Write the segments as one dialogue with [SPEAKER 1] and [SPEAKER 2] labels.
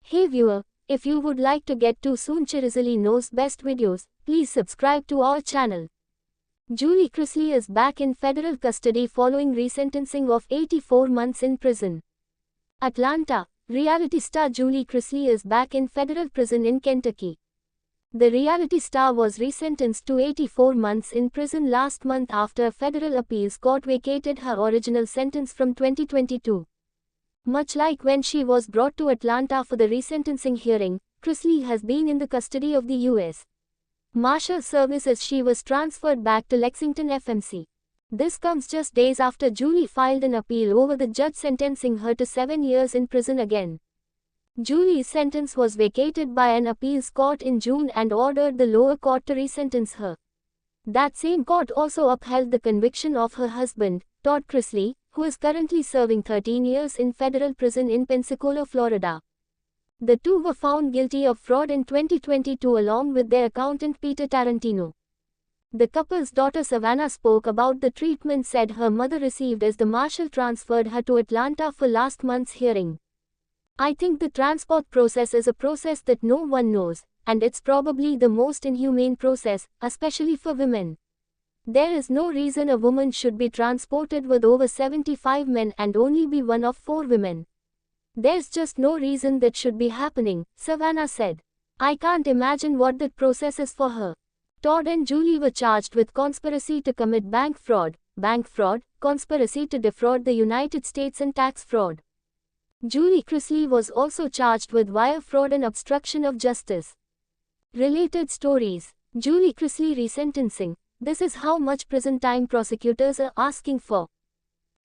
[SPEAKER 1] Hey viewer, if you would like to get too soon Chirisley Knows best videos, please subscribe to our channel. Julie Chrisley is back in federal custody following resentencing of 84 months in prison. Atlanta, reality star Julie Chrisley is back in federal prison in Kentucky. The reality star was resentenced to 84 months in prison last month after a federal appeals court vacated her original sentence from 2022. Much like when she was brought to Atlanta for the resentencing hearing, Chrisley has been in the custody of the U.S. Marshal Service as she was transferred back to Lexington FMC. This comes just days after Julie filed an appeal over the judge sentencing her to 7 years in prison again. Julie's sentence was vacated by an appeals court in June and ordered the lower court to resentence her. That same court also upheld the conviction of her husband, Todd Chrisley, who is currently serving 13 years in federal prison in Pensacola, Florida. The two were found guilty of fraud in 2022 along with their accountant Peter Tarantino. The couple's daughter Savannah spoke about the treatment said her mother received as the marshal transferred her to Atlanta for last month's hearing. "I think the transport process is a process that no one knows, and it's probably the most inhumane process, especially for women. There is no reason a woman should be transported with over 75 men and only be one of 4 women. There's just no reason that should be happening," Savannah said. "I can't imagine what that process is for her." Todd and Julie were charged with conspiracy to commit bank fraud, conspiracy to defraud the United States and tax fraud. Julie Chrisley was also charged with wire fraud and obstruction of justice. Related stories. Julie Chrisley resentencing. This is how much prison time prosecutors are asking for.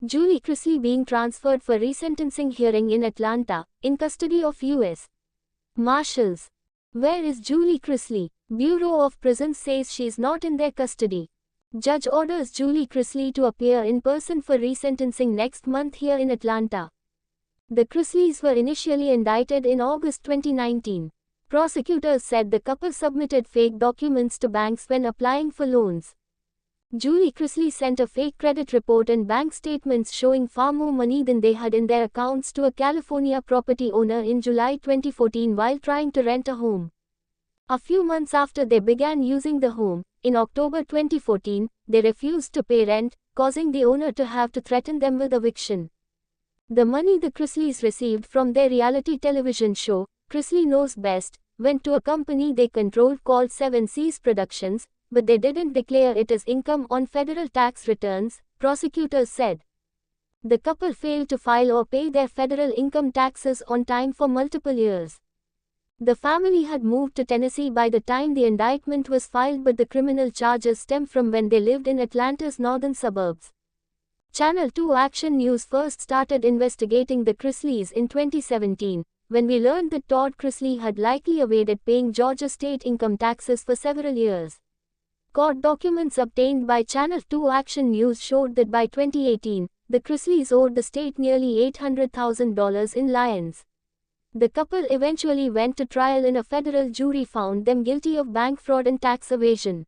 [SPEAKER 1] Julie Chrisley being transferred for resentencing hearing in Atlanta, in custody of U.S. Marshals. Where is Julie Chrisley? Bureau of Prisons says she is not in their custody. Judge orders Julie Chrisley to appear in person for resentencing next month here in Atlanta. The Chrisleys were initially indicted in August 2019. Prosecutors said the couple submitted fake documents to banks when applying for loans. Julie Chrisley sent a fake credit report and bank statements showing far more money than they had in their accounts to a California property owner in July 2014 while trying to rent a home. A few months after they began using the home, in October 2014, they refused to pay rent, causing the owner to have to threaten them with eviction. The money the Chrisleys received from their reality television show, Chrisley Knows Best, went to a company they controlled called 7 Seas Productions, but they didn't declare it as income on federal tax returns, prosecutors said. The couple failed to file or pay their federal income taxes on time for multiple years. The family had moved to Tennessee by the time the indictment was filed, but the criminal charges stem from when they lived in Atlanta's northern suburbs. Channel 2 Action News first started investigating the Chrisleys in 2017, when we learned that Todd Chrisley had likely evaded paying Georgia state income taxes for several years. Court documents obtained by Channel 2 Action News showed that by 2018, the Chrisleys owed the state nearly $800,000 in liens. The couple eventually went to trial and a federal jury found them guilty of bank fraud and tax evasion.